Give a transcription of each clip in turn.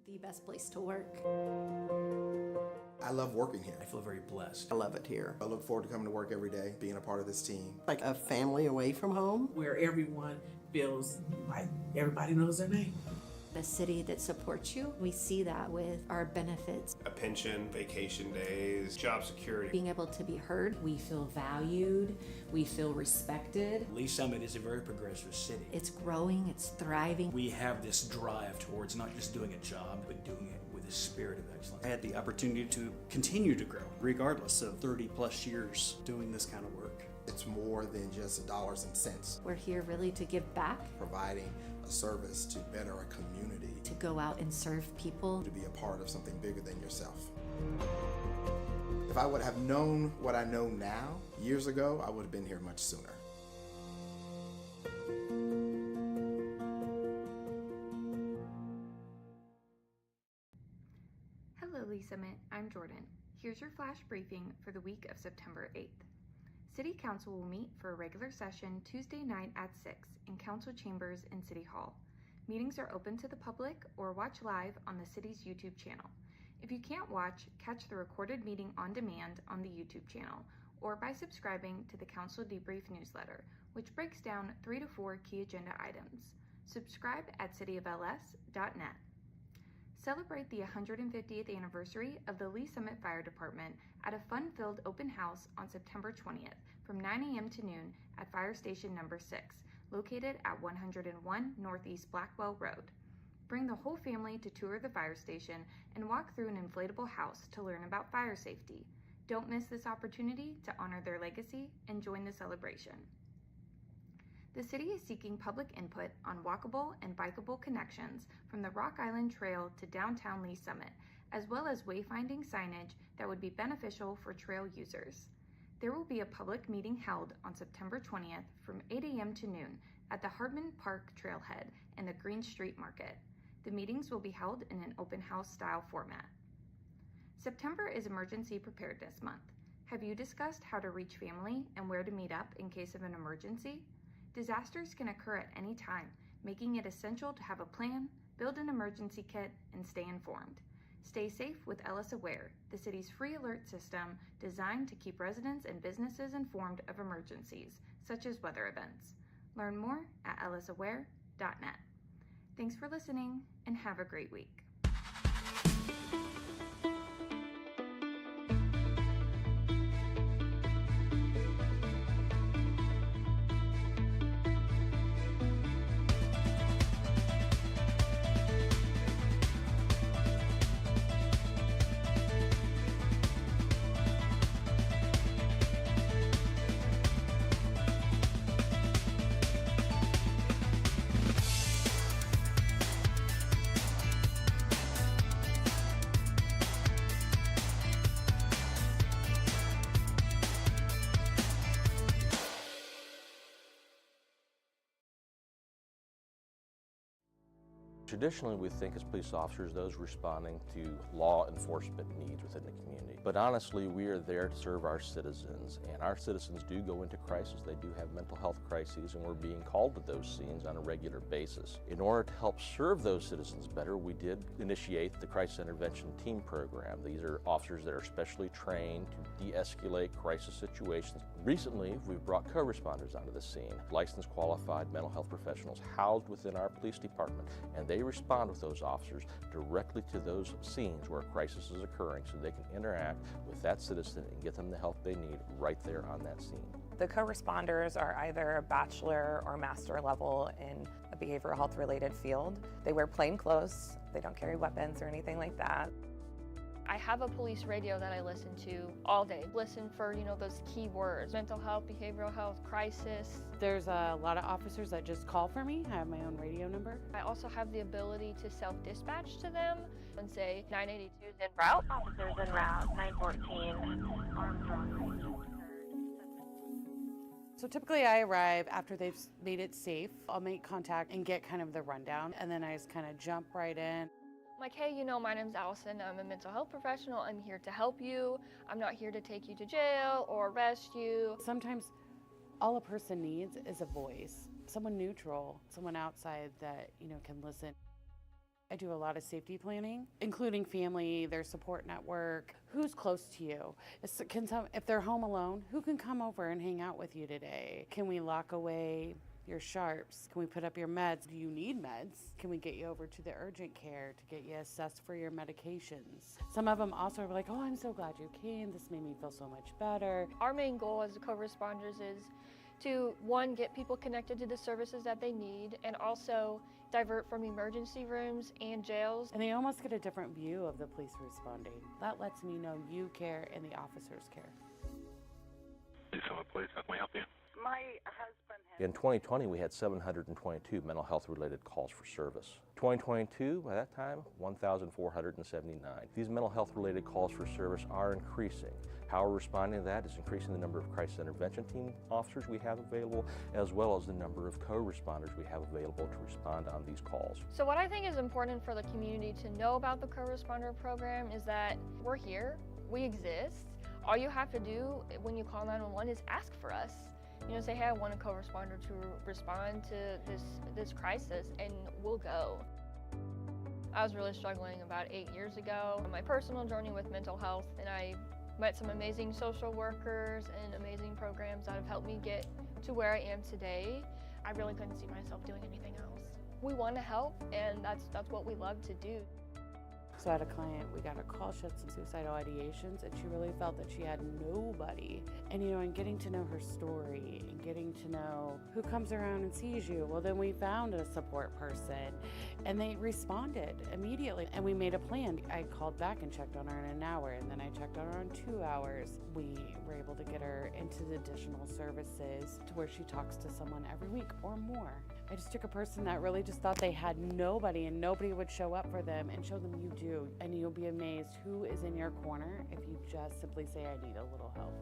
The best place to work. I love working here. I feel very blessed. I love it here. I look forward to coming to work every day, being a part of this team. Like a family away from home. Where everyone feels like everybody knows their name. A city that supports you. We see that with our benefits. A pension, vacation days, job security. Being able to be heard. We feel valued. We feel respected. Lee Summit is a very progressive city. It's growing, it's thriving. We have this drive towards not just doing a job, but doing it with a spirit of excellence. I had the opportunity to continue to grow, regardless of 30 plus years doing this kind of work. It's more than just dollars and cents. We're here really to give back. Providing a service to better a community. To go out and serve people. To be a part of something bigger than yourself. If I would have known what I know now, years ago, I would have been here much sooner. Hello, Lee Summit. I'm Jordan. Here's your flash briefing for the week of September 8th. City Council will meet for a regular session Tuesday night at 6 in Council Chambers in City Hall. Meetings are open to the public or watch live on the city's YouTube channel. If you can't watch, catch the recorded meeting on demand on the YouTube channel or by subscribing to the Council Debrief newsletter, which breaks down 3 to 4 key agenda items. Subscribe at cityofls.net. Celebrate the 150th anniversary of the Lee Summit Fire Department at a fun-filled open house on September 20th from 9 a.m. to noon at Fire Station Number 6, located at 101 Northeast Blackwell Road. Bring the whole family to tour the fire station and walk through an inflatable house to learn about fire safety. Don't miss this opportunity to honor their legacy and join the celebration. The city is seeking public input on walkable and bikeable connections from the Rock Island Trail to downtown Lee Summit, as well as wayfinding signage that would be beneficial for trail users. There will be a public meeting held on September 20th from 8 a.m. to noon at the Hardman Park Trailhead and the Green Street Market. The meetings will be held in an open house style format. September is Emergency Preparedness Month. Have you discussed how to reach family and where to meet up in case of an emergency? Disasters can occur at any time, making it essential to have a plan, build an emergency kit, and stay informed. Stay safe with LS Aware, the city's free alert system designed to keep residents and businesses informed of emergencies, such as weather events. Learn more at lsaware.net. Thanks for listening, and have a great week. Traditionally, we think as police officers, those responding to law enforcement needs within the community. But honestly, we are there to serve our citizens, and our citizens do go into crisis. They do have mental health crises, and we're being called to those scenes on a regular basis. In order to help serve those citizens better, we did initiate the Crisis Intervention Team Program. These are officers that are specially trained to de-escalate crisis situations. Recently, we've brought co-responders onto the scene, licensed qualified mental health professionals housed within our police department, and they respond with those officers directly to those scenes where a crisis is occurring so they can interact with that citizen and get them the help they need right there on that scene. The co-responders are either a bachelor or master level in a behavioral health related field. They wear plain clothes, they don't carry weapons or anything like that. I have a police radio that I listen to all day. Listen for, those key words: mental health, behavioral health, crisis. There's a lot of officers that just call for me. I have my own radio number. I also have the ability to self-dispatch to them and say 982 is en route. Officers en route, 914. So typically I arrive after they've made it safe. I'll make contact and get kind of the rundown, and then I just kind of jump right in. I'm like, hey, my name's Allison. I'm a mental health professional. I'm here to help you. I'm not here to take you to jail or arrest you. Sometimes all a person needs is a voice, someone neutral, someone outside that, can listen. I do a lot of safety planning, including family, their support network, who's close to you. If they're home alone, who can come over and hang out with you today? Can we lock away your sharps? Can we put up your meds? Do you need meds? Can we get you over to the urgent care to get you assessed for your medications? Some of them also are like, oh, I'm so glad you came. This made me feel so much better. Our main goal as co-responders is to, one, get people connected to the services that they need, and also divert from emergency rooms and jails. And they almost get a different view of the police responding. That lets me know you care and the officers care. Please, how can we help you? My husband has... In 2020, we had 722 mental health related calls for service. 2022, by that time, 1,479. These mental health related calls for service are increasing. How we're responding to that is increasing the number of crisis intervention team officers we have available, as well as the number of co-responders we have available to respond on these calls. So what I think is important for the community to know about the co-responder program is that we're here, we exist. All you have to do when you call 911 is ask for us. You know, say, hey, I want a co-responder to respond to this crisis, and we'll go. I was really struggling about 8 years ago on my personal journey with mental health, and I met some amazing social workers and amazing programs that have helped me get to where I am today. I really couldn't see myself doing anything else. We want to help, and that's what we love to do. So I had a client, we got a call, she had some suicidal ideations, and she really felt that she had nobody. And and getting to know her story and getting to know who comes around and sees you. Well, then we found a support person and they responded immediately. And we made a plan. I called back and checked on her in an hour, and then I checked on her in 2 hours. We were able to get her into the additional services to where she talks to someone every week or more. I just took a person that really just thought they had nobody and nobody would show up for them, and show them you do. And you'll be amazed who is in your corner if you just simply say, I need a little help.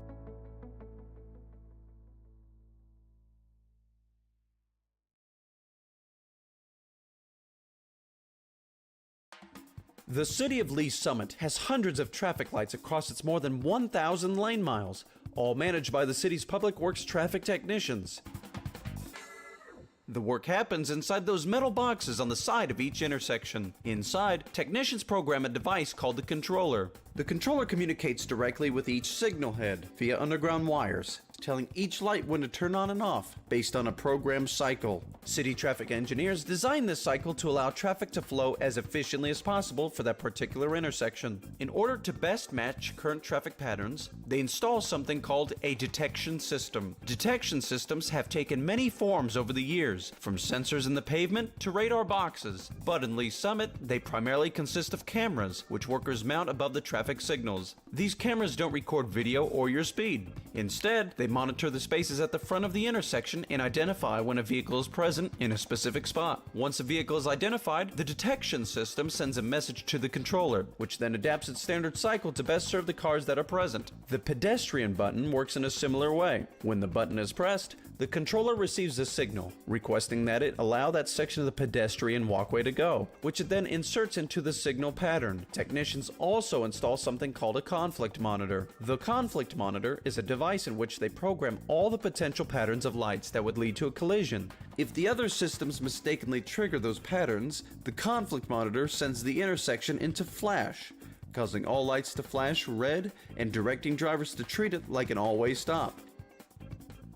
The City of Lee's Summit has hundreds of traffic lights across its more than 1,000 lane miles, all managed by the city's Public Works traffic technicians. The work happens inside those metal boxes on the side of each intersection. Inside, technicians program a device called the controller. The controller communicates directly with each signal head via underground wires, telling each light when to turn on and off based on a programmed cycle. City traffic engineers design this cycle to allow traffic to flow as efficiently as possible for that particular intersection. In order to best match current traffic patterns, they install something called a detection system. Detection systems have taken many forms over the years, from sensors in the pavement to radar boxes. But in Lee's Summit, they primarily consist of cameras, which workers mount above the traffic signals. These cameras don't record video or your speed. Instead, they monitor the spaces at the front of the intersection and identify when a vehicle is present in a specific spot. Once a vehicle is identified, the detection system sends a message to the controller, which then adapts its standard cycle to best serve the cars that are present. The pedestrian button works in a similar way. When the button is pressed, the controller receives a signal requesting that it allow that section of the pedestrian walkway to go, which it then inserts into the signal pattern. Technicians also install something called a conflict monitor. The conflict monitor is a device in which they program all the potential patterns of lights that would lead to a collision. If the other systems mistakenly trigger those patterns, the conflict monitor sends the intersection into flash, causing all lights to flash red and directing drivers to treat it like an all-way stop.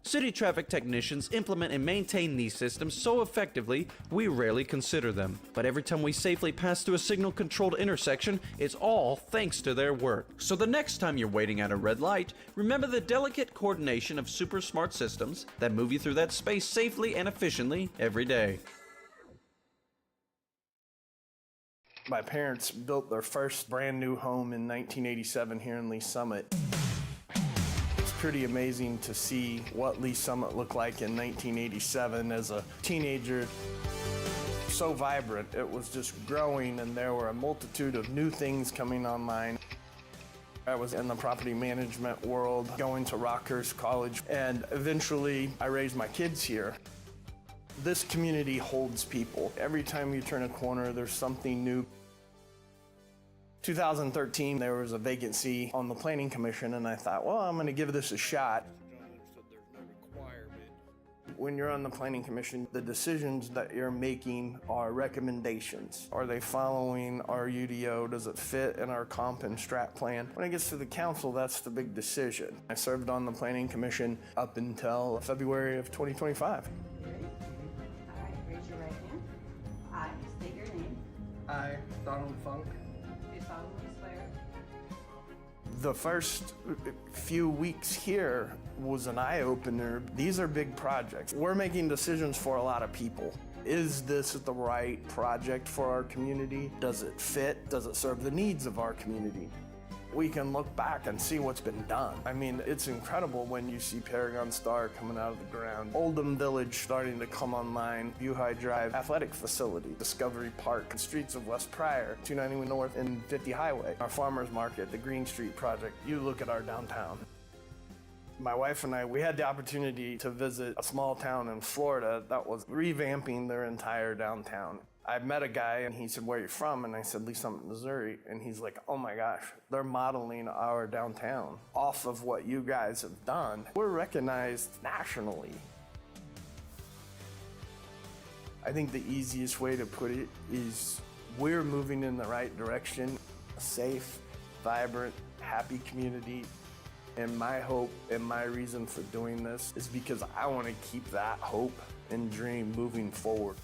City traffic technicians implement and maintain these systems so effectively, we rarely consider them. But every time we safely pass through a signal-controlled intersection, it's all thanks to their work. So the next time you're waiting at a red light, remember the delicate coordination of super smart systems that move you through that space safely and efficiently every day. My parents built their first brand new home in 1987 here in Lee's Summit. Pretty amazing to see what Lee's Summit looked like in 1987 as a teenager. So vibrant, it was just growing, and there were a multitude of new things coming online. I was in the property management world, going to Rockhurst College, and eventually I raised my kids here. This community holds people. Every time you turn a corner, there's something new. 2013, there was a vacancy on the Planning Commission, and I thought, well, I'm going to give this a shot. When you're on the Planning Commission, the decisions that you're making are recommendations. Are they following our UDO? Does it fit in our comp and strat plan? When it gets to the council, that's the big decision. I served on the Planning Commission up until February of 2025. All right, raise your right hand. I state your name. I, Donald Funk. Do solemnly swear. The first few weeks here was an eye-opener. These are big projects. We're making decisions for a lot of people. Is this the right project for our community? Does it fit? Does it serve the needs of our community? We can look back and see what's been done. I mean, it's incredible when you see Paragon Star coming out of the ground, Oldham Village starting to come online, Buhai Drive Athletic Facility, Discovery Park, streets of West Pryor, 291 North and 50 Highway, our Farmers Market, the Green Street Project. You look at our downtown. My wife and I, we had the opportunity to visit a small town in Florida that was revamping their entire downtown. I met a guy and he said, "Where are you from?" And I said, "Lee Summit, Missouri." And he's like, "Oh my gosh, they're modeling our downtown off of what you guys have done." We're recognized nationally. I think the easiest way to put it is we're moving in the right direction. A safe, vibrant, happy community. And my hope and my reason for doing this is because I want to keep that hope and dream moving forward.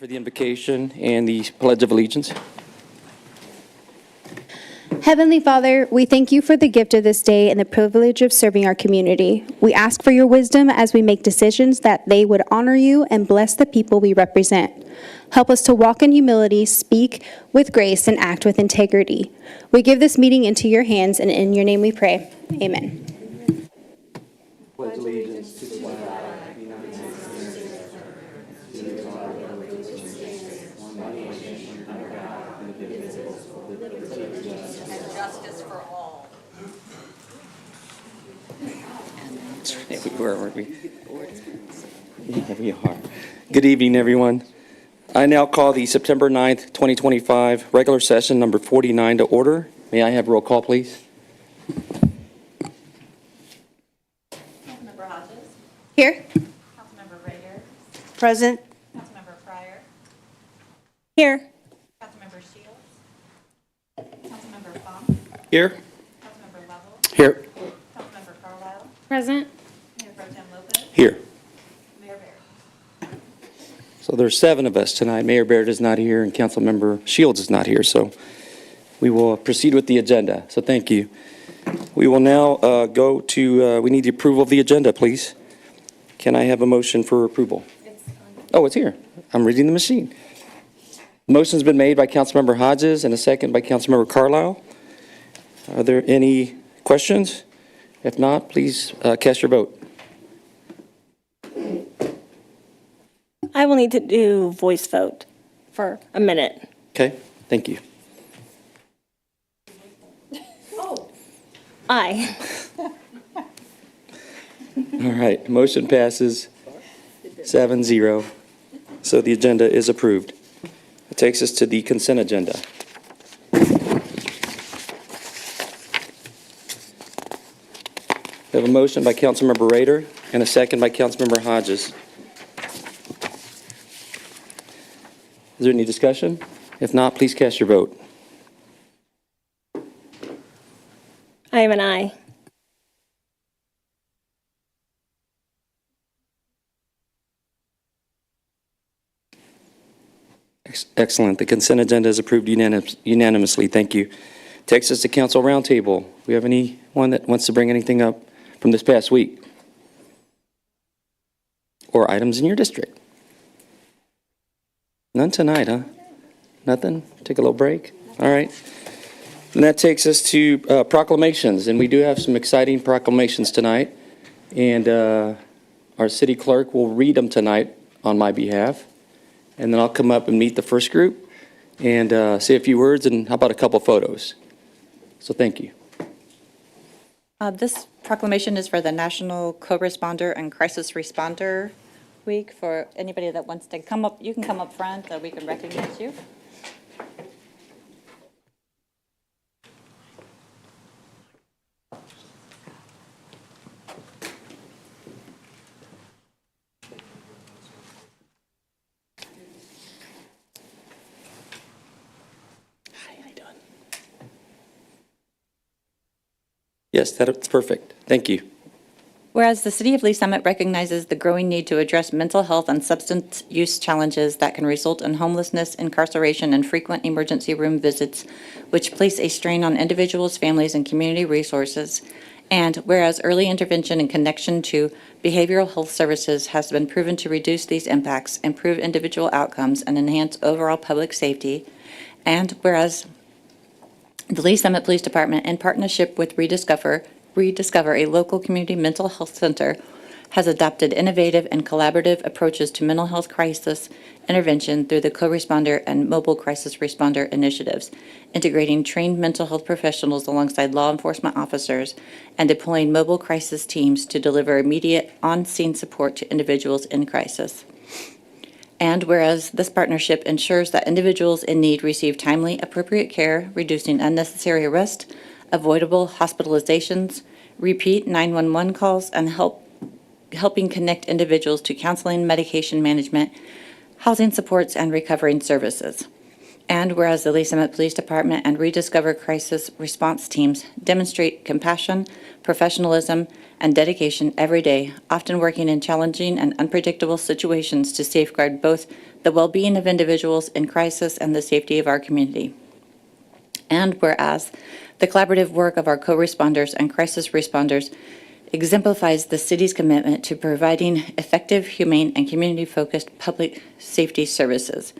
For the invocation and the Pledge of Allegiance. Heavenly Father, we thank you for the gift of this day and the privilege of serving our community. We ask for your wisdom as we make decisions that they would honor you and bless the people we represent. Help us to walk in humility, speak with grace, and act with integrity. We give this meeting into your hands, and in your name we pray. Amen. Pledge allegiance to the flag of the United States of America, to the republic for which it stands, one nation under God, indivisible, with liberty and justice for all. Where are we? Yeah, we are. Good evening, everyone. I now call the September 9th, 2025 regular session number 49 to order. May I have roll call, please? Councilmember Hodges. Here. Councilmember Rader. Present. Councilmember Pryor. Here. Councilmember Shields. Councilmember Fong. Here. Councilmember Lovell. Here. Councilmember Carlisle. Present. Mayor Pro Tem Lopez. Here. Mayor Barrett. So there's 7 of us tonight. Mayor Barrett is not here and Councilmember Shields is not here. So we will proceed with the agenda. So thank you. We will now go to, we need the approval of the agenda, please. Can I have a motion for approval? Oh, it's here. I'm reading the machine. Motion's been made by Councilmember Hodges and a second by Councilmember Carlisle. Are there any questions? If not, please cast your vote. I will need to do voice vote for a minute. Okay, thank you. Aye. All right, motion passes 7-0. So the agenda is approved. It takes us to the consent agenda. We have a motion by Councilmember Rader and a second by Councilmember Hodges. Is there any discussion? If not, please cast your vote. I am an aye. Excellent. The consent agenda is approved unanimously. Thank you. Takes us to Council Roundtable. We have anyone that wants to bring anything up from this past week? Or items in your district? None tonight, huh? Nothing? Take a little break? All right. And that takes us to proclamations. And we do have some exciting proclamations tonight. And our city clerk will read them tonight on my behalf. And then I'll come up and meet the first group and say a few words and how about a couple photos. So thank you. This proclamation is for the National Co-Responder and Crisis Responder Week. For anybody that wants to come up, you can come up front so we can recognize you. Yes, that's perfect. Thank you. Whereas the City of Lee Summit recognizes the growing need to address mental health and substance use challenges that can result in homelessness, incarceration, and frequent emergency room visits, which place a strain on individuals, families, and community resources. And whereas early intervention in connection to behavioral health services has been proven to reduce these impacts, improve individual outcomes, and enhance overall public safety. And whereas the Lee Summit Police Department, in partnership with Rediscover, a local community mental health center, has adopted innovative and collaborative approaches to mental health crisis intervention through the co-responder and mobile crisis responder initiatives, integrating trained mental health professionals alongside law enforcement officers and deploying mobile crisis teams to deliver immediate on-scene support to individuals in crisis. And whereas this partnership ensures that individuals in need receive timely, appropriate care, reducing unnecessary arrest, avoidable hospitalizations, repeat 911 calls, and helping connect individuals to counseling, medication management, housing supports, and recovering services. And whereas the Lee Summit Police Department and Rediscover Crisis Response Teams demonstrate compassion, professionalism, and dedication every day, often working in challenging and unpredictable situations to safeguard both the well-being of individuals in crisis and the safety of our community. And whereas the collaborative work of our co-responders and crisis responders exemplifies the city's commitment to providing effective, humane, and community-focused public safety services.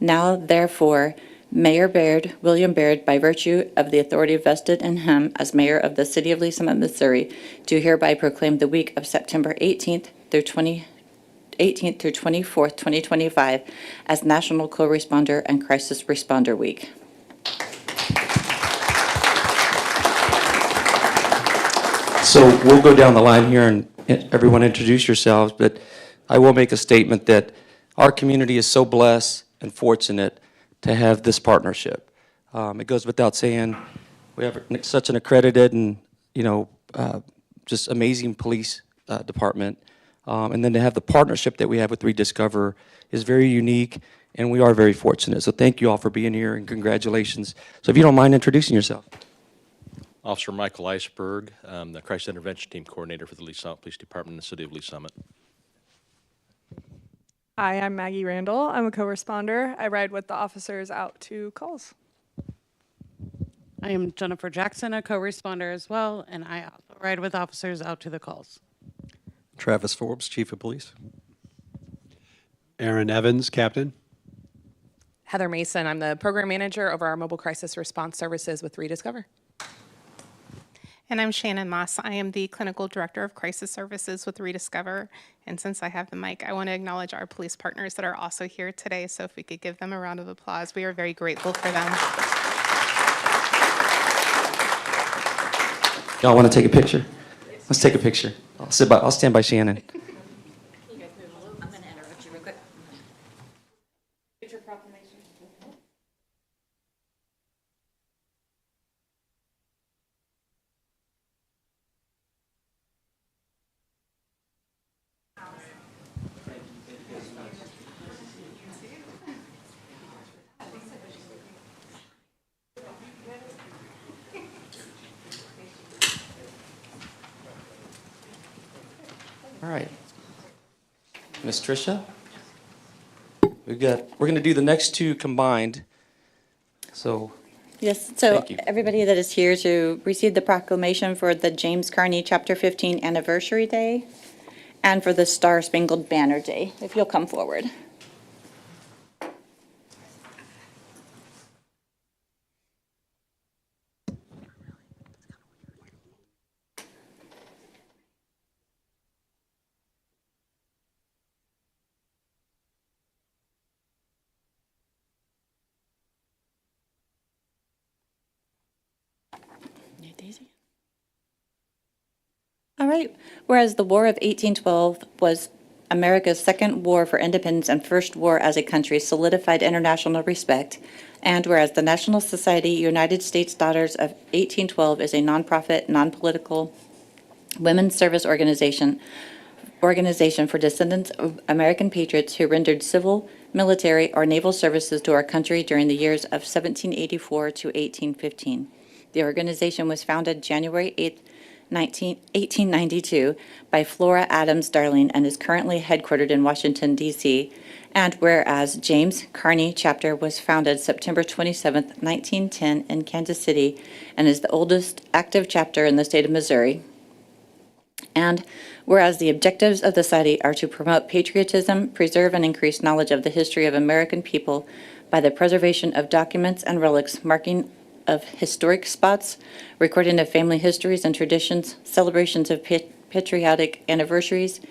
Now, therefore, Mayor Baird, William Baird, by virtue of the authority vested in him as mayor of the city of Lee Summit, Missouri, do hereby proclaim the week of September 18th through 24th, 2025 as National Co-Responder and Crisis Responder Week. So we'll go down the line here and everyone introduce yourselves, but I will make a statement that our community is so blessed and fortunate to have this partnership. It goes without saying, we have such an accredited and, just amazing police department. And then to have the partnership that we have with Rediscover is very unique, and we are very fortunate. So thank you all for being here, and congratulations. So if you don't mind introducing yourself. Officer Michael Iceberg, the Crisis Intervention Team Coordinator for the Lee Summit Police Department in the City of Lee Summit. Hi, I'm Maggie Randall. I'm a co-responder. I ride with the officers out to calls. I am Jennifer Jackson, a co-responder as well, and I also ride with officers out to the calls. Travis Forbes, Chief of Police. Aaron Evans, Captain. Heather Mason, I'm the program manager over our mobile crisis response services with Rediscover. And I'm Shannon Moss. I am the Clinical Director of Crisis Services with Rediscover. And since I have the mic, I want to acknowledge our police partners that are also here today. So if we could give them a round of applause, we are very grateful for them. Y'all want to take a picture? Let's take a picture. I'll stand by Shannon. I'm going to interrupt you real quick. Get your proclamation. All right. Miss Tricia? We're going to do the next two combined. So, Yes, so Thank you. everybody that is here to receive the proclamation for the James Kearney Chapter 15 Anniversary Day and for the Star Spangled Banner Day, if you'll come forward. All right. Whereas the War of 1812 was America's second war for independence and first war as a country, solidified international respect, and whereas the National Society United States Daughters of 1812 is a nonprofit, non-political women's service organization for descendants of American patriots who rendered civil, military, or naval services to our country during the years of 1784 to 1815. The organization was founded January 8th, 1892 by Flora Adams Darling and is currently headquartered in Washington, D.C. And whereas James Kearney Chapter was founded September 27, 1910 in Kansas City and is the oldest active chapter in the state of Missouri. And whereas the objectives of the society are to promote patriotism, preserve and increase knowledge of the history of American people by the preservation of documents and relics, marking of historic spots, recording of family histories and traditions, celebrations of patriotic anniversaries,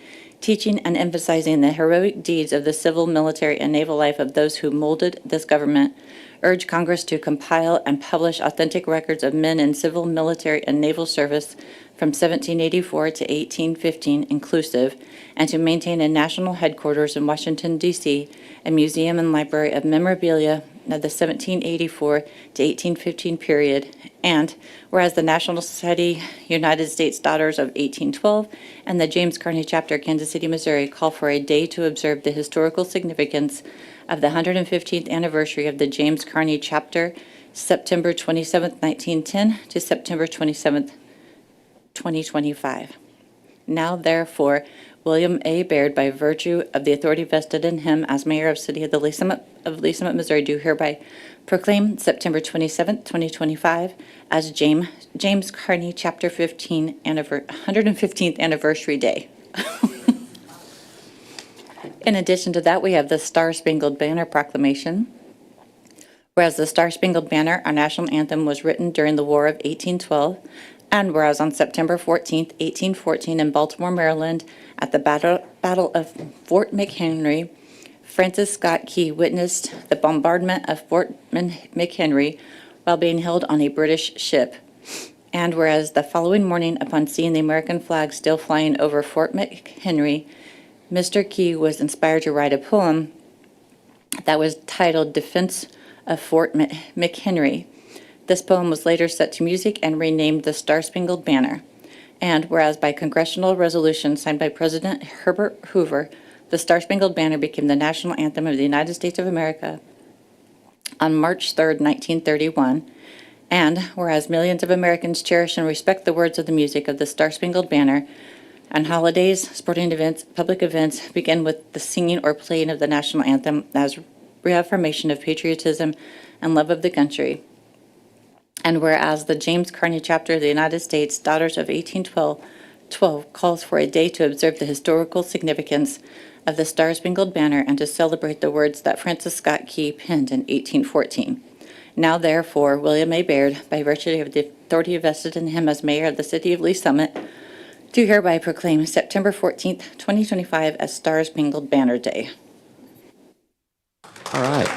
teaching and emphasizing the heroic deeds of the civil, military, and naval life of those who molded this government, urge Congress to compile and publish authentic records of men in civil, military, and naval service from 1784 to 1815 inclusive, and to maintain a national headquarters in Washington, D.C., a museum and library of memorabilia of the 1784 to 1815 period, and whereas the National Society United States Daughters of 1812 and the James Kearney Chapter, Kansas City, Missouri, call for a day to observe the historical significance of the 115th anniversary of the James Kearney chapter, September 27, 1910 to September 27, 2025. Now, therefore, William A. Baird, by virtue of the authority vested in him as mayor of City of Lee Summit, Missouri, do hereby proclaim September 27, 2025 as James Kearney Chapter 15 115th Anniversary Day. In addition to that, we have the Star-Spangled Banner Proclamation. Whereas the Star-Spangled Banner, our national anthem, was written during the War of 1812, and whereas on September 14, 1814, in Baltimore, Maryland, at the Battle of Fort McHenry, Francis Scott Key witnessed the bombardment of Fort McHenry while being held on a British ship. And whereas the following morning, upon seeing the American flag still flying over Fort McHenry, Mr. Key was inspired to write a poem that was titled Defense of Fort McHenry. This poem was later set to music and renamed the Star-Spangled Banner. And whereas by congressional resolution signed by President Herbert Hoover, the Star-Spangled Banner became the national anthem of the United States of America on March 3, 1931. And whereas millions of Americans cherish and respect the words of the music of the Star-Spangled Banner, and holidays, sporting events, public events begin with the singing or playing of the national anthem as reaffirmation of patriotism and love of the country. And whereas the James Kearney chapter of the United States Daughters of 1812 calls for a day to observe the historical significance of the Star-Spangled Banner and to celebrate the words that Francis Scott Key penned in 1814. Now, therefore, William A. Baird, by virtue of the authority vested in him as mayor of the City of Lee Summit, do hereby proclaim September 14th, 2025 as Star-Spangled Banner Day. All right.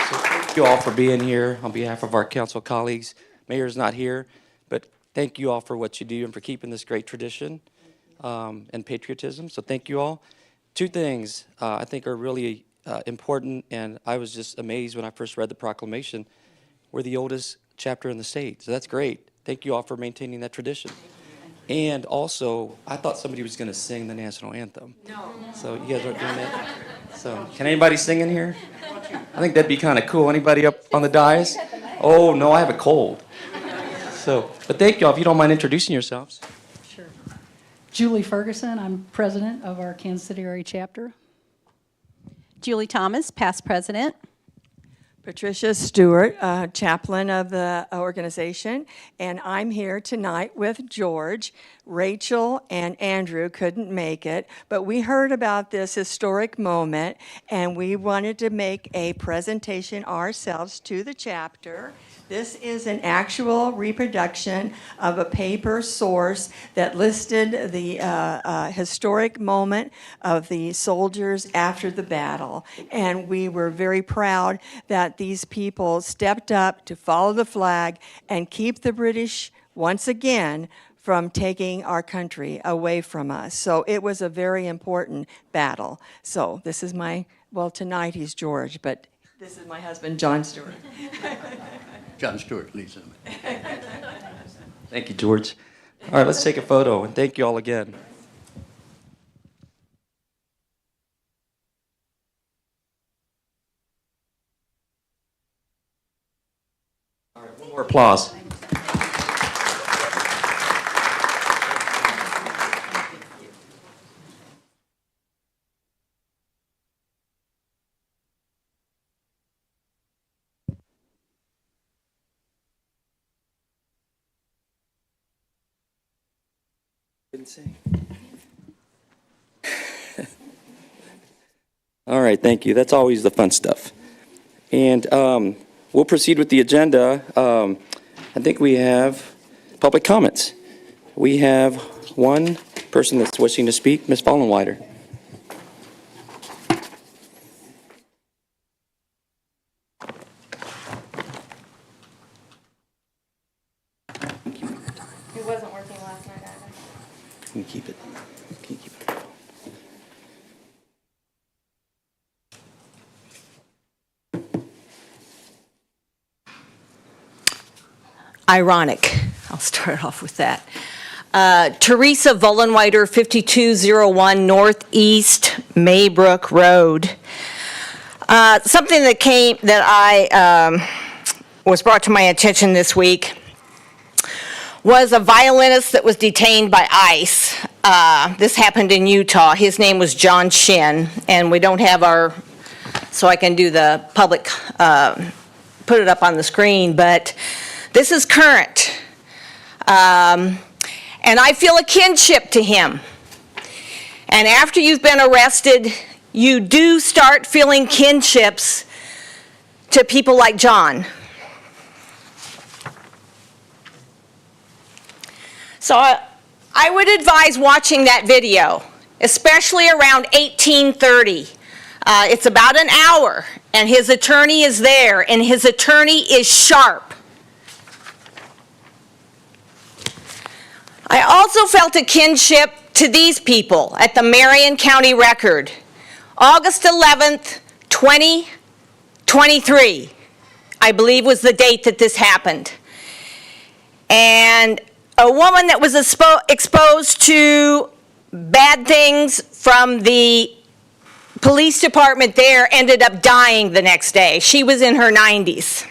So thank you all for being here on behalf of our council colleagues. Mayor's not here, but thank you all for what you do and for keeping this great tradition and patriotism. So thank you all. Two things I think are really important, and I was just amazed when I first read the proclamation. We're the oldest chapter in the state, so that's great. Thank you all for maintaining that tradition. And also, I thought somebody was going to sing the national anthem. No. So you guys aren't doing that? So can anybody sing in here? I think that'd be kind of cool. Anybody up on the dais? Oh, no, I have a cold. So, but thank you all. If you don't mind introducing yourselves. Sure. Julie Ferguson, I'm president of our Kansas City area chapter. Julie Thomas, past president. Patricia Stewart, chaplain of the organization, and I'm here tonight with George. Rachel and Andrew couldn't make it, but we heard about this historic moment, and we wanted to make a presentation ourselves to the chapter. This is an actual reproduction of a paper source that listed the historic moment of the soldiers after the battle. And we were very proud that these people stepped up to follow the flag and keep the British, once again, from taking our country away from us. So it was a very important battle. So this is well, tonight he's George, but this is my husband, John Stewart. John Stewart, Lee Summit. Thank you, George. All right, let's take a photo, and thank you all again. All right, one more applause. All right, thank you. That's always the fun stuff. And we'll proceed with the agenda. I think we have public comments. We have one person that's wishing to speak, Ms. Fallenweider. It wasn't working last night either. Can you keep it? Can you keep it? Ironic. I'll start off with that. Teresa Vollenweider, 5201 Northeast Maybrook Road. Something that I was brought to my attention this week was a violinist that was detained by ICE. This happened in Utah. His name was John Shin, and we don't have so I can do the public, put it up on the screen, but this is current. And I feel a kinship to him. And after you've been arrested, you do start feeling kinships to people like John. So I would advise watching that video, especially around 1830. It's about an hour, and his attorney is there, and his attorney is sharp. I also felt a kinship to these people at the Marion County Record. August 11th, 2023, I believe was the date that this happened. And a woman that was exposed to bad things from the police department there ended up dying the next day. She was in her 90s.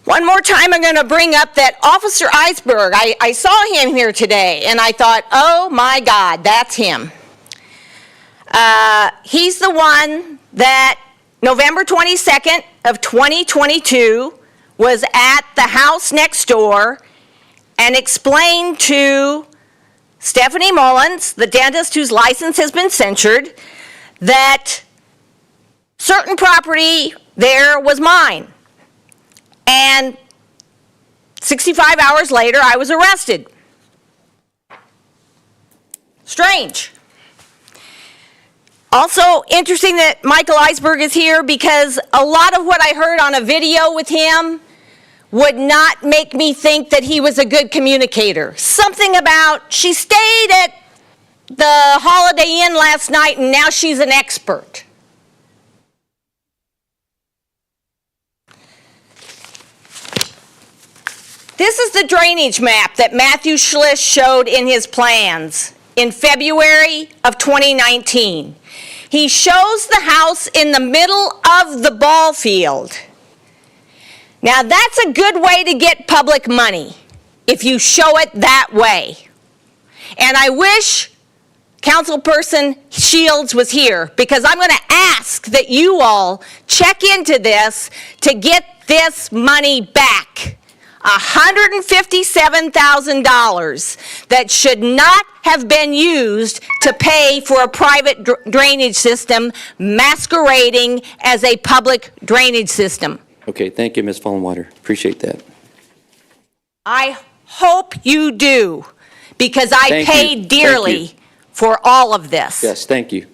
One more time, I'm going to bring up that Officer Eisberg. I saw him here today, and I thought, oh my God, that's him. He's the one that November 22nd of 2022 was at the house next door and explained to Stephanie Mullins, the dentist whose license has been censured, that certain property there was mine. And 65 hours later, I was arrested. Strange. Also interesting that Michael Eisberg is here because a lot of what I heard on a video with him would not make me think that he was a good communicator. Something about, she stayed at the Holiday Inn last night and now she's an expert. This is the drainage map that Matthew Schlisch showed in his plans in February of 2019. He shows the house in the middle of the ball field. Now that's a good way to get public money, if you show it that way. And I wish Councilperson Shields was here, because I'm going to ask that you all check into this to get this money back. $157,000 that should not have been used to pay for a private drainage system masquerading as a public drainage system. Okay, thank you, Ms. Vollenweider. Appreciate that. I hope you do, because I paid dearly for all of this. Yes, thank you.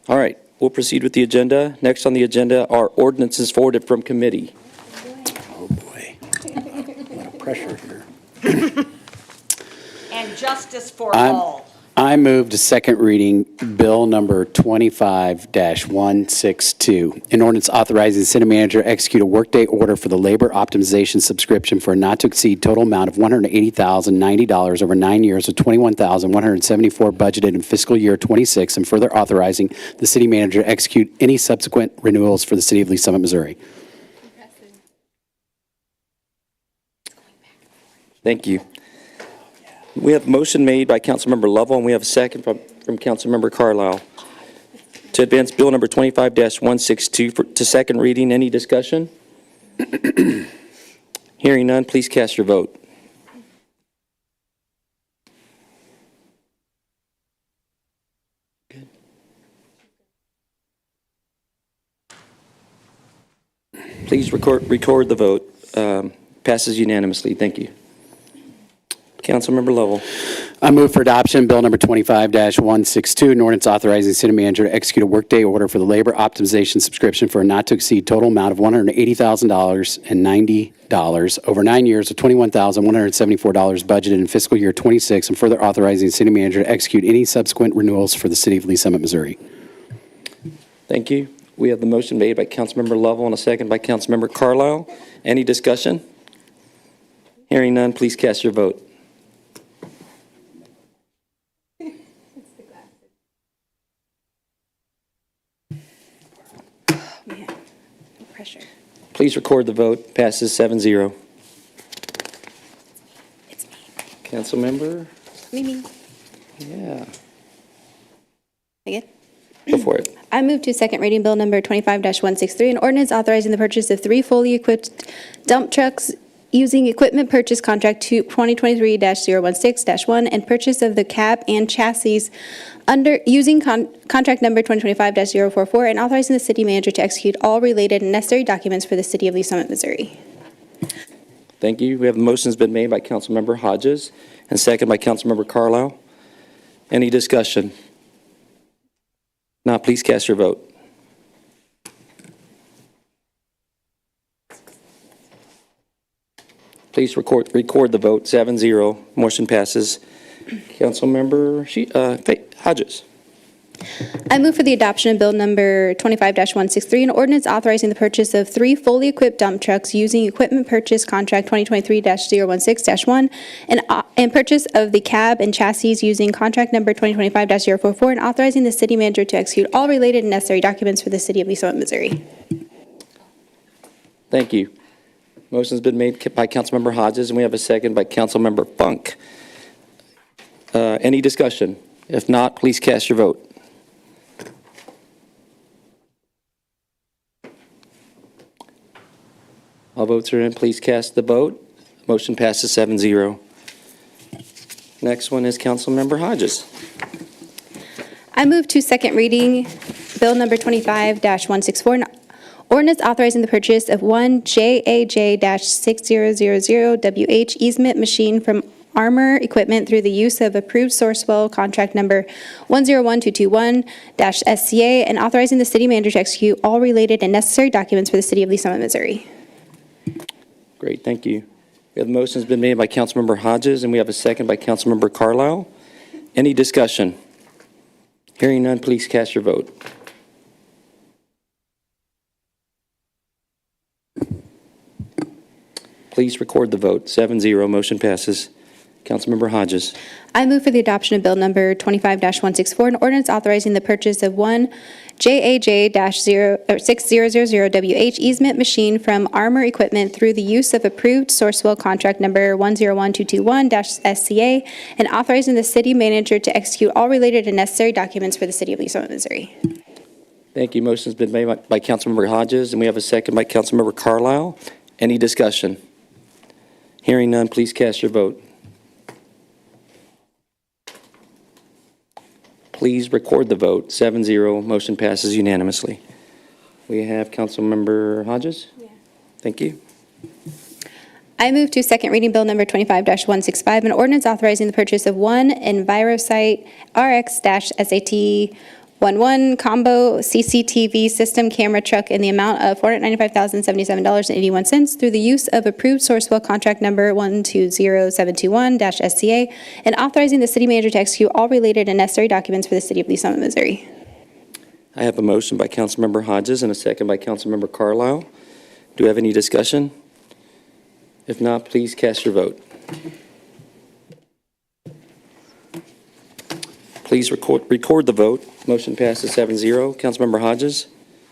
All right. We'll proceed with the agenda. Next on the agenda are ordinances forwarded from committee. Oh, boy. A lot of pressure here. And justice for all. I move to second reading Bill number 25-162, an ordinance authorizing the city manager to execute a Workday Order for the labor optimization subscription for a not-to-exceed total amount of $180,090 over 9 years of $21,174 budgeted in fiscal year 26, and further authorizing the city manager to execute any subsequent renewals for the city of Lee Summit, Missouri. Thank you. We have a motion made by Councilmember Lovell, and we have a second from Councilmember Carlisle to advance Bill number 25-162 to second reading. Any discussion? Hearing none, please cast your vote. Good. Please record the vote. Passes unanimously. Thank you. Councilmember Lovell. I move for adoption, Bill number 25-162, an ordinance authorizing city manager to execute a Workday order for the labor optimization subscription for a not-to-exceed total amount of $180,090 over 9 years of $21,174 budgeted in fiscal year 26, and further authorizing the city manager to execute any subsequent renewals for the city of Lee Summit, Missouri. Thank you. We have the motion made by Councilmember Lovell and a second by Councilmember Carlisle. Any discussion? Hearing none, please cast your vote. Man, no pressure. Please record the vote. Passes 7-0. It's me. Councilmember? Me. Yeah. Again? Go for it. I move to second reading Bill number 25-163, an ordinance authorizing the purchase of 3 fully equipped dump trucks using equipment purchase contract 2023-016-1 and purchase of the cab and chassis under using contract number 2025-044 and authorizing the city manager to execute all related and necessary documents for the city of Lee Summit, Missouri. Thank you. We have the motions been made by Councilmember Hodges and second by Councilmember Carlisle. Any discussion? Not, please cast your vote. Please record the vote. 7-0. Motion passes. Councilmember Hodges. I move for the adoption of Bill number 25-163, an ordinance authorizing the purchase of 3 fully equipped dump trucks using equipment purchase contract 2023-016-1 and purchase of the cab and chassis using contract number 2025-044 and authorizing the city manager to execute all related and necessary documents for the city of Lee Summit, Missouri. Thank you. Motion's been made by Councilmember Hodges, and we have a second by Councilmember Funk. Any discussion? If not, please cast your vote. All votes are in. Please cast the vote. Motion passes 7-0. Next one is Councilmember Hodges. I move to second reading Bill number 25-164, an ordinance authorizing the purchase of 1 JAJ-6000WH easement machine from Armor Equipment through the use of approved Sourcewell contract number 101221-SCA and authorizing the city manager to execute all related and necessary documents for the city of Lee Summit, Missouri. Great, thank you. We have the motion's been made by Councilmember Hodges, and we have a second by Councilmember Carlisle. Any discussion? Hearing none, please cast your vote. Please record the vote. 7-0, motion passes. Councilmember Hodges. I move for the adoption of Bill number 25-164, an ordinance authorizing the purchase of 1 JAJ-6000WH easement machine from Armor Equipment through the use of approved Sourcewell contract number 101221-SCA and authorizing the city manager to execute all related and necessary documents for the city of Lee Summit, Missouri. Thank you. Motion's been made by Councilmember Hodges, and we have a second by Councilmember Carlisle. Any discussion? Hearing none, please cast your vote. Please record the vote. 7-0, motion passes unanimously. We have Councilmember Hodges? Yeah. Thank you. I move to second reading Bill number 25-165, an ordinance authorizing the purchase of 1 Envirosight RX-SATI 11 combo CCTV System Camera Truck in the amount of $495,077.81 through the use of approved Sourcewell contract number 120721-SCA and authorizing the city manager to execute all related and necessary documents for the city of Lee Summit, Missouri. I have a motion by Councilmember Hodges and a second by Councilmember Carlisle. Do we have any discussion? If not, please cast your vote. Please record the vote. Motion passes 7-0. Councilmember Hodges.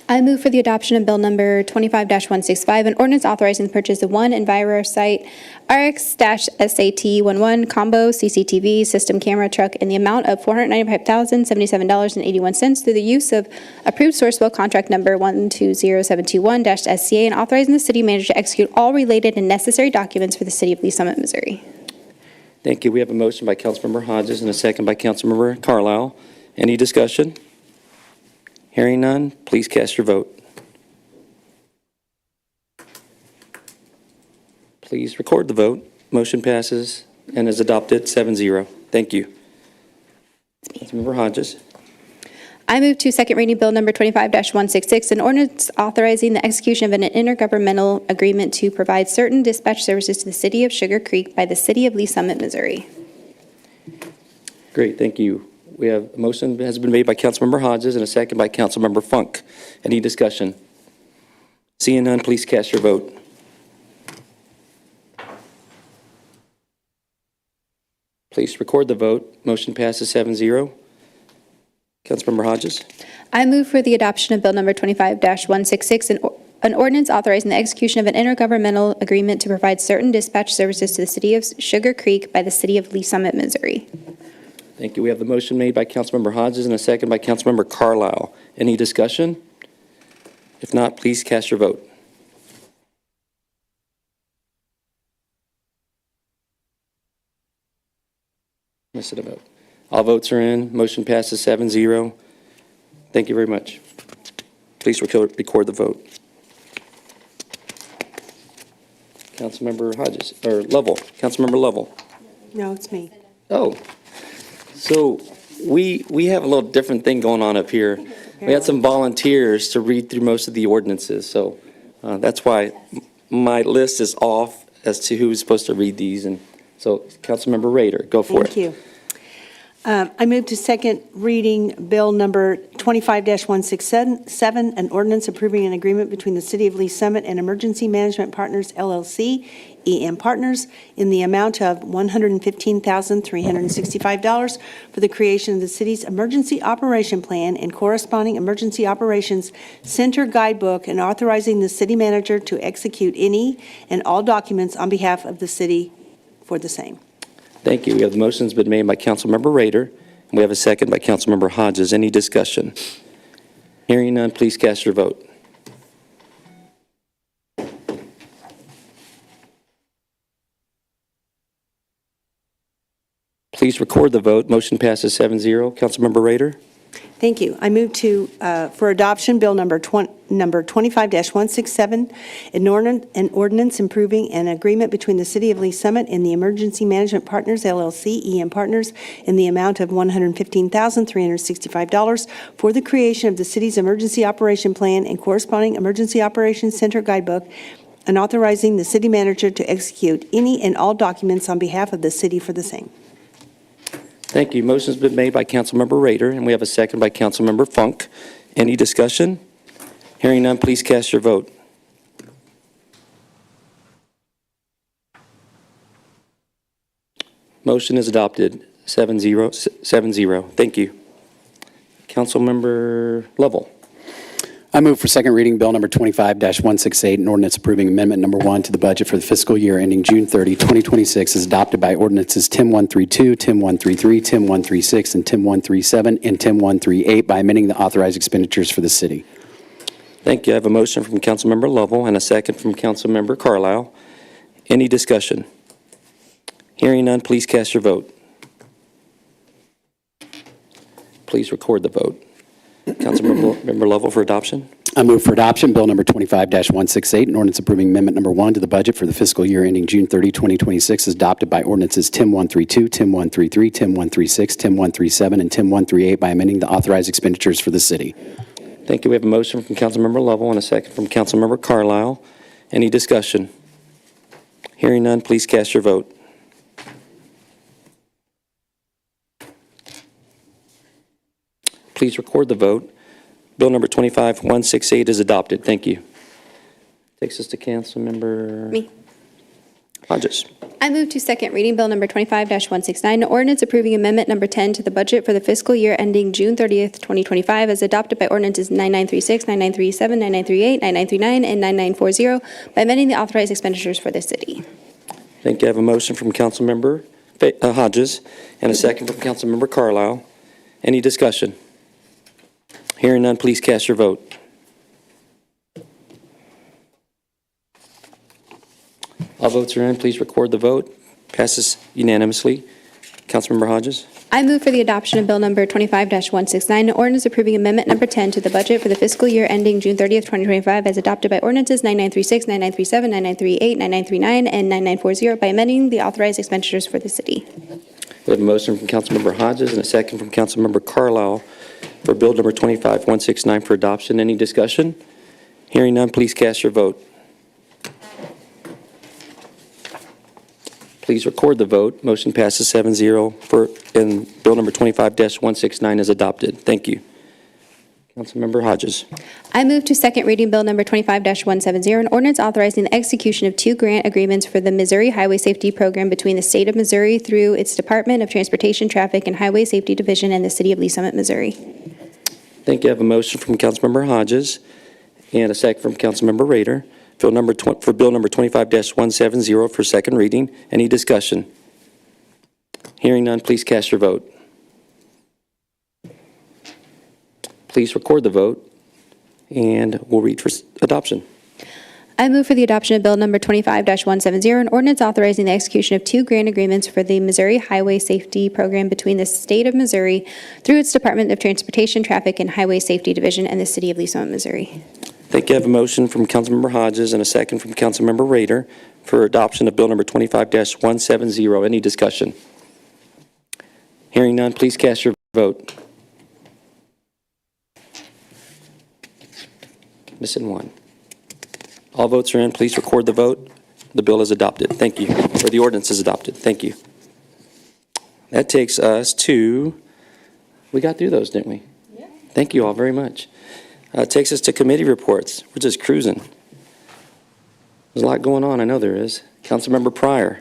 I move for the adoption of Bill number 25-165, an ordinance authorizing the purchase of 1 Envirosight RX-SATI 11 combo CCTV System Camera Truck in the amount of $495,077.81 through the use of approved Sourcewell contract number 120721-SCA and authorizing the city manager to execute all related and necessary documents for the city of Lee Summit, Missouri. Thank you. We have a motion by Councilmember Hodges and a second by Councilmember Carlisle. Any discussion? Hearing none, please cast your vote. Please record the vote. Motion passes and is adopted 7-0. Thank you. Councilmember Hodges. I move to second reading Bill number 25-166, an ordinance authorizing the execution of an intergovernmental agreement to provide certain dispatch services to the city of Sugar Creek by the city of Lee Summit, Missouri. Great, thank you. We have a motion has been made by Councilmember Hodges and a second by Councilmember Funk. Any discussion? Seeing none, please cast your vote. Please record the vote. Motion passes 7-0. Councilmember Hodges. I move for the adoption of Bill number 25-166, an ordinance authorizing the execution of an intergovernmental agreement to provide certain dispatch services to the city of Sugar Creek by the city of Lee Summit, Missouri. Thank you. We have the motion made by Councilmember Hodges and a second by Councilmember Carlisle. Any discussion? If not, please cast your vote. Miss it a vote. All votes are in. Motion passes 7-0. Thank you very much. Please record the vote. Councilmember Hodges, or Lovell. Councilmember Lovell. No, it's me. Oh, so we have a little different thing going on up here. We had some volunteers to read through most of the ordinances, so that's why my list is off as to who's supposed to read these. And so, Councilmember Rader, go for it. Thank you. I move to second reading Bill number 25-167, an ordinance approving an agreement between the City of Lee Summit and Emergency Management Partners, LLC, EM Partners, in the amount of $115,365 for the creation of the city's Emergency Operation Plan and corresponding Emergency Operations Center Guidebook, and authorizing the city manager to execute any and all documents on behalf of the city for the same. Thank you. We have the motion's been made by Councilmember Rader, and we have a second by Councilmember Hodges. Any discussion? Hearing none, please cast your vote. Please record the vote. Motion passes 7-0. Councilmember Rader. Thank you. I move to, for adoption, Bill number 25-167, an ordinance improving an agreement between the City of Lee Summit and the Emergency Management Partners, LLC, EM Partners, in the amount of $115,365 for the creation of the city's Emergency Operation Plan and corresponding Emergency Operations Center Guidebook, and authorizing the city manager to execute any and all documents on behalf of the city for the same. Thank you. Motion's been made by Councilmember Rader, and we have a second by Councilmember Funk. Any discussion? Hearing none, please cast your vote. Motion is adopted, 7-0. Thank you. Councilmember Lovell. I move for second reading Bill number 25-168, an ordinance approving Amendment Number 1 to the budget for the fiscal year ending June 30, 2026, as adopted by Ordinances 10132, 10133, 10136, and 10137, and 10138 by amending the authorized expenditures for the city. Thank you. I have a motion from Councilmember Lovell and a second from Councilmember Carlisle. Any discussion? Hearing none, please cast your vote. Please record the vote. Councilmember Lovell for adoption. I move for adoption Bill number 25-168, an ordinance approving Amendment Number 1 to the budget for the fiscal year ending June 30, 2026, as adopted by Ordinances 10132, 10133, 10136, 10137, and 10138 by amending the authorized expenditures for the city. Thank you. We have a motion from Councilmember Lovell and a second from Councilmember Carlisle. Any discussion? Hearing none, please cast your vote. Please record the vote. Bill number 25-168 is adopted. Thank you. Takes us to Councilmember Me. Hodges. I move to second reading Bill number 25-169, an ordinance approving Amendment Number 10 to the budget for the fiscal year ending June 30th, 2025, as adopted by Ordinances 9936, 9937, 9938, 9939, and 9940 by amending the authorized expenditures for the city. Thank you. I have a motion from Councilmember Hodges and a second from Councilmember Carlisle. Any discussion? Hearing none, please cast your vote. All votes are in. Please record the vote. Passes unanimously. Councilmember Hodges. I move for the adoption of Bill number 25-169, an ordinance approving Amendment Number 10 to the budget for the fiscal year ending June 30th, 2025, as adopted by Ordinances 9936, 9937, 9938, 9939, and 9940 by amending the authorized expenditures for the city. We have a motion from Councilmember Hodges and a second from Councilmember Carlisle for Bill number 25169 for adoption. Any discussion? Hearing none, please cast your vote. Please record the vote. Motion passes 7-0 and Bill number 25-169 is adopted. Thank you. Councilmember Hodges. I move to second reading Bill number 25-170, an ordinance authorizing the execution of 2 grant agreements for the Missouri Highway Safety Program between the State of Missouri through its Department of Transportation, Traffic, and Highway Safety Division and the City of Lee Summit, Missouri. Thank you. I have a motion from Councilmember Hodges and a second from Councilmember Rader for Bill number 25-170 for second reading. Any discussion? Hearing none, please cast your vote. Please record the vote, and we'll read for adoption. I move for the adoption of Bill number 25-170, an ordinance authorizing the execution of 2 grant agreements for the Missouri Highway Safety Program between the State of Missouri through its Department of Transportation, Traffic, and Highway Safety Division and the City of Lee Summit, Missouri. Thank you. I have a motion from Councilmember Hodges and a second from Councilmember Rader for adoption of Bill number 25-170. Any discussion? Hearing none, please cast your vote. Missing one. All votes are in. Please record the vote. The bill is adopted. Thank you. Or the ordinance is adopted. Thank you. That takes us to, we got through those, didn't we? Yeah. Thank you all very much. It takes us to committee reports. We're just cruising. There's a lot going on. I know there is. Councilmember Pryor.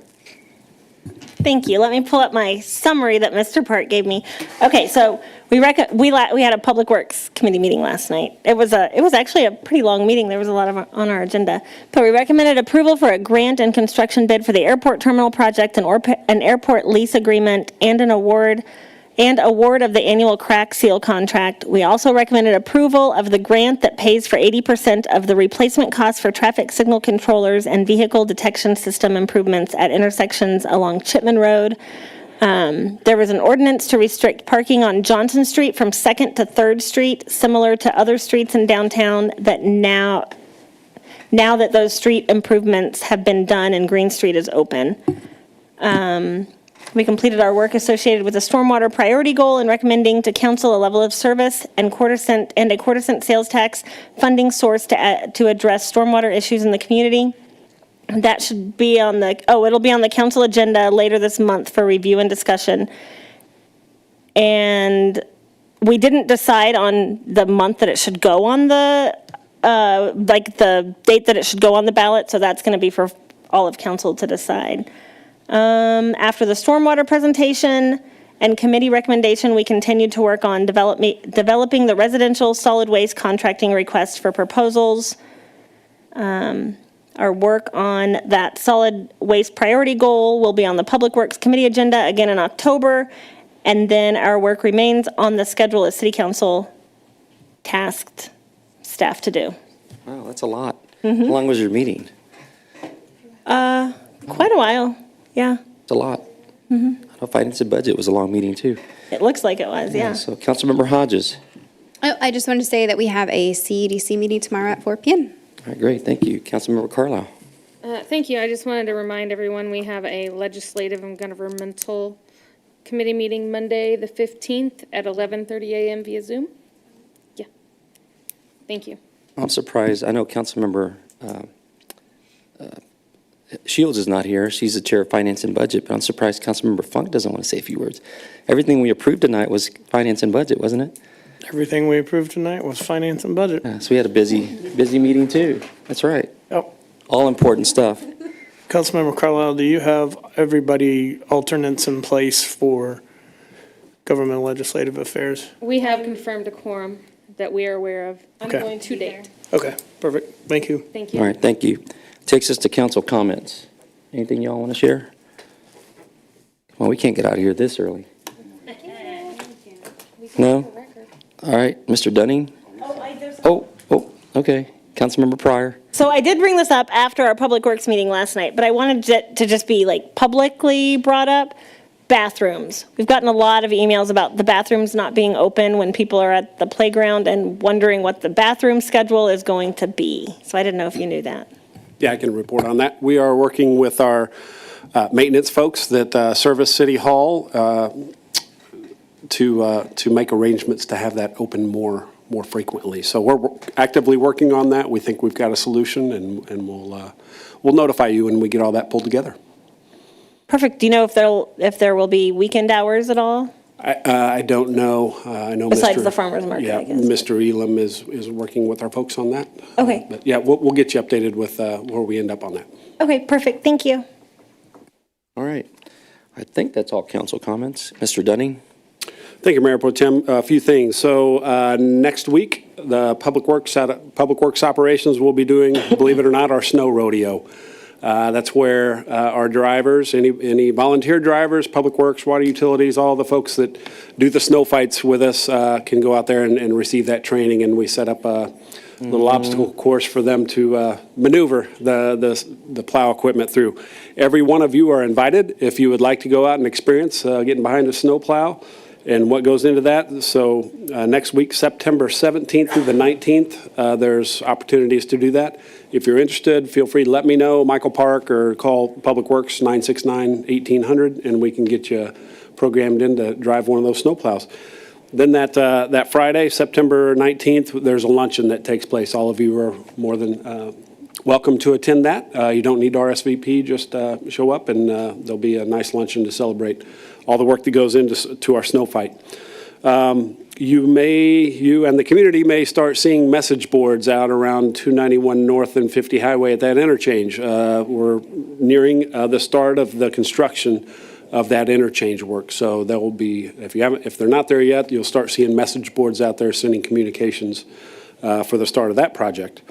Thank you. Let me pull up my summary that Mr. Park gave me. Okay, so we had a Public Works Committee meeting last night. It was actually a pretty long meeting. There was a lot on our agenda. But we recommended approval for a grant and construction bid for the airport terminal project, an airport lease agreement, and an award of the annual crack seal contract. We also recommended approval of the grant that pays for 80% of the replacement costs for traffic signal controllers and vehicle detection system improvements at intersections along Chipman Road. There was an ordinance to restrict parking on Johnson Street from 2nd to 3rd Street, similar to other streets in downtown that now that those street improvements have been done and Green Street is open. We completed our work associated with the stormwater priority goal and recommending to council a level of service and a quarter-cent sales tax funding source to address stormwater issues in the community. That should be on it'll be on the council agenda later this month for review and discussion. And we didn't decide on the month that it should go on the date that it should go on the ballot, so that's going to be for all of council to decide. After the stormwater presentation and committee recommendation, we continued to work on developing the residential solid waste contracting request for proposals. Our work on that solid waste priority goal will be on the Public Works Committee agenda again in October. And then our work remains on the schedule as City Council tasked staff to do. Wow, that's a lot. Mm-hmm. How long was your meeting? Quite a while. Yeah. It's a lot. Mm-hmm. I know Finance and Budget was a long meeting, too. It looks like it was, yeah. So, Councilmember Hodges. Oh, I just wanted to say that we have a CEDC meeting tomorrow at 4 p.m. All right, great. Thank you. Councilmember Carlisle. Thank you. I just wanted to remind everyone we have a legislative and governmental committee meeting Monday, the 15th at 11:30 a.m. via Zoom. Yeah. Thank you. I'm surprised. I know Councilmember Shields is not here. She's the chair of Finance and Budget, but I'm surprised Councilmember Funk doesn't want to say a few words. Everything we approved tonight was Finance and Budget, wasn't it? Everything we approved tonight was Finance and Budget. So we had a busy meeting too. That's right. Yep. All important stuff. Councilmember Carlisle, do you have everybody alternates in place for government legislative affairs? We have confirmed a quorum that we are aware of. I'm Okay. going to date. Okay, perfect. Thank you. Thank you. All right, thank you. Takes us to council comments. Anything y'all want to share? Well, we can't get out of here this early. No? All right, Mr. Dunning? Okay. Councilmember Pryor? So I did bring this up after our Public Works meeting last night, but I wanted it to just be publicly brought up. Bathrooms. We've gotten a lot of emails about the bathrooms not being open when people are at the playground and wondering what the bathroom schedule is going to be. So I didn't know if you knew that. Yeah, I can report on that. We are working with our maintenance folks that service City Hall to make arrangements to have that open more frequently. So we're actively working on that. We think we've got a solution, and we'll notify you when we get all that pulled together. Perfect. Do you know if there will be weekend hours at all? I don't know. I know Besides the farmer's market, yeah, I guess. Mr. Elam is working with our folks on that. Okay. But yeah, we'll get you updated with where we end up on that. Okay, perfect. Thank you. All right. I think that's all council comments. Mr. Dunning? Thank you, Mayor Pro Tem. A few things. So next week, the Public Works Operations will be doing, believe it or not, our snow rodeo. That's where our drivers, any volunteer drivers, Public Works, water utilities, all the folks that do the snow fights with us can go out there and receive that training. And we set up a little obstacle course for them to maneuver the plow equipment through. Every one of you are invited if you would like to go out and experience getting behind a snow plow and what goes into that. So next week, September 17th through the 19th, there's opportunities to do that. If you're interested, feel free to let me know, Michael Park, or call Public Works 969-1800, and we can get you programmed in to drive one of those snowplows. Then that Friday, September 19th, there's a luncheon that takes place. All of you are more than welcome to attend that. You don't need RSVP, just show up, and there'll be a nice luncheon to celebrate all the work that goes into our snow fight. You and the community may start seeing message boards out around 291 North and 50 Highway at that interchange. We're nearing the start of the construction of that interchange work. So there will be, if they're not there yet, you'll start seeing message boards out there sending communications for the start of that project.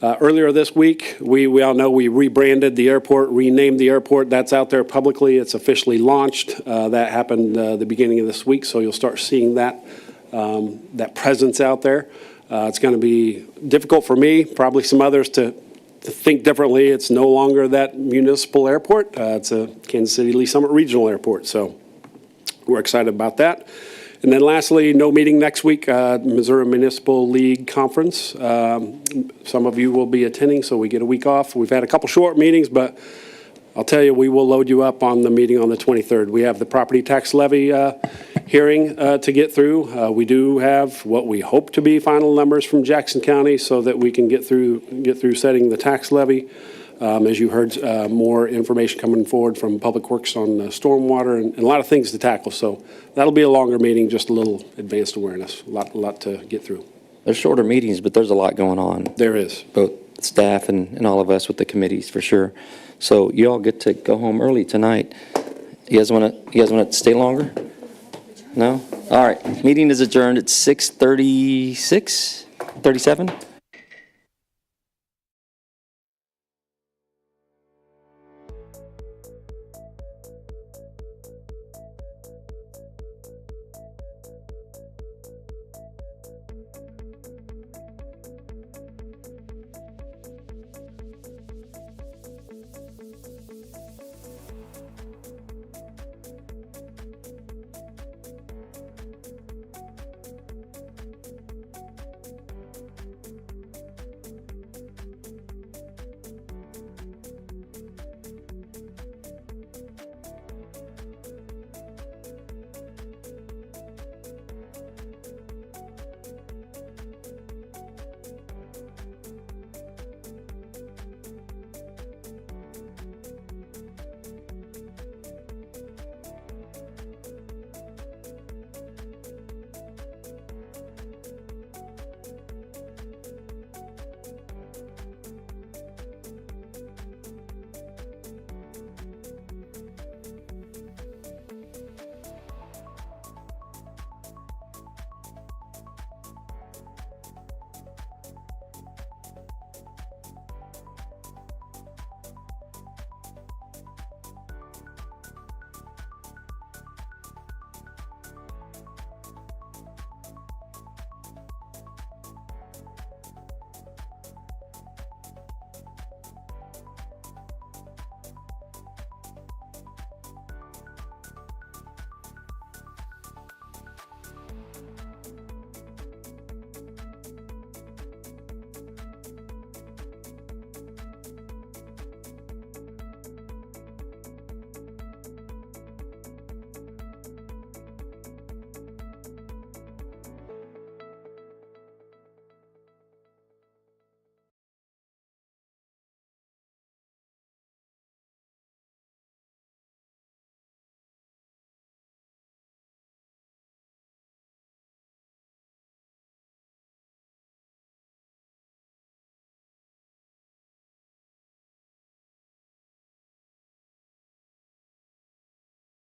Earlier this week, we all know we rebranded the airport, renamed the airport. That's out there publicly. It's officially launched. That happened the beginning of this week, so you'll start seeing that presence out there. It's going to be difficult for me, probably some others, to think differently. It's no longer that municipal airport. It's a Kansas City Lee Summit Regional Airport, so we're excited about that. And then lastly, no meeting next week, Missouri Municipal League Conference. Some of you will be attending, so we get a week off. We've had a couple short meetings, but I'll tell you, we will load you up on the meeting on the 23rd. We have the property tax levy hearing to get through. We do have what we hope to be final numbers from Jackson County so that we can get through setting the tax levy. As you heard, more information coming forward from Public Works on stormwater and a lot of things to tackle. So that'll be a longer meeting, just a little advanced awareness, a lot to get through. There's shorter meetings, but there's a lot going on. There is. Both staff and all of us with the committees, for sure. So you all get to go home early tonight. You guys want to stay longer? No? All right. Meeting is adjourned at 6:37.